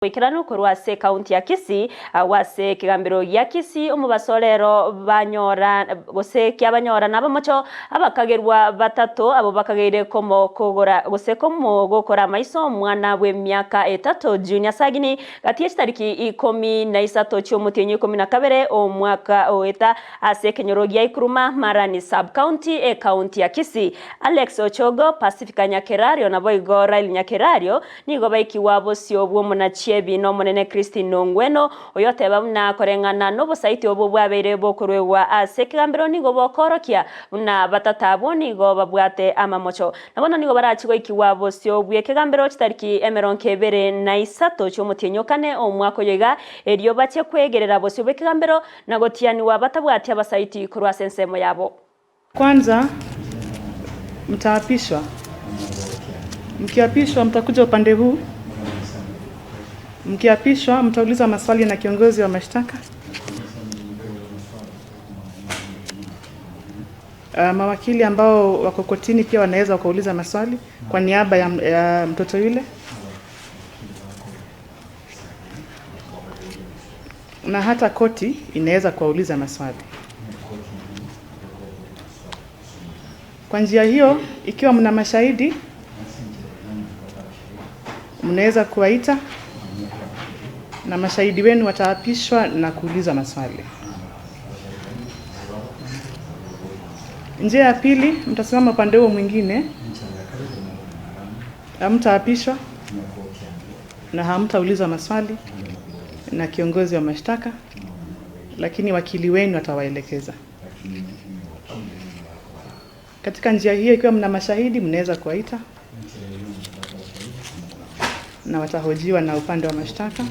Wikirano kurwase kaunti ya Kisii wase kigambiro ya Kisii umubasorero banyora gose kyabanyora naba Macho abakagerwa batatu abo bakageire komo kogora gose komo gokora maiso mwana we myaka 3 Junior Sagini gati tariki 13 cy'umutinyi 12 omwaka oeta ase kenyorogia ikuruma marani sub county county ya Kisii. Alex Ochogo Pacifica Nyakerario na boigo Rail Nyakerario nigo baikiwabo sio bwo munachi bino monene Christine Ngweno oyote bamna korengana no bosaiti obo bwabere bokorwewa asekambiro nigo bokorokia na batatabo nigo babwate amamocho nabona nigo barachigo ikiwabo sio bwekegambiro chitariki emeronkebere na isato cy'umutinyo kane omwako yega eriyo bache kwegerera bosio bwekegambiro nagotiani wa batabwate abasaiti kurwa sensemo yabo. Kwanza mtaapishwa, mkiapishwa mtakuja upande huu. Mkiapishwa mtauliza maswali na kiongozi wa mashtaka. Mawakili ambao wako kotini pia wanaweza kuuliza maswali kwa niaba ya mtoto yule. Na hata koti inaweza kuuliza maswali. Kwa njia hiyo, ikiwa mna mashahidi, mnaweza kuwaita na mashahidi wenu wataapishwa na kuuliza maswali. Njia ya pili, mtasimama upande huo mwingine, hamtaapishwa na hamtauliza maswali na kiongozi wa mashtaka, lakini wakili wenu atawaelekeza. Katika njia hiyo, ikiwa mna mashahidi, mnaweza kuwaita na watahojiwa na upande wa mashtaka.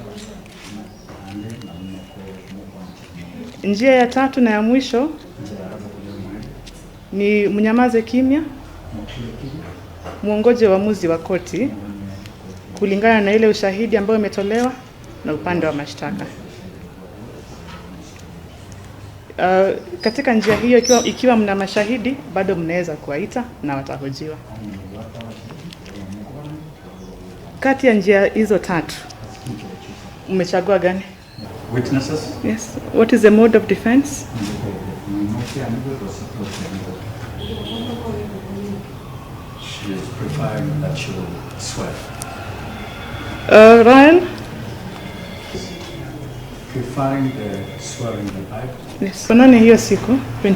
Njia ya tatu na ya mwisho ni mnyamaze kimya, muongoje uamuzi wa koti kulingana na ile ushahidi ambao umetolewa na upande wa mashtaka. Katika njia hiyo, ikiwa mna mashahidi, bado mnaweza kuwaita na watahojiwa. Kati ya njia hizo tatu, umechagua gani? Witnesses? Yes. What is the mode of defense? She is preferring that she will swear. Ryan? Preferring the swearing the Bible. Yes. Kwa nani hiyo siku?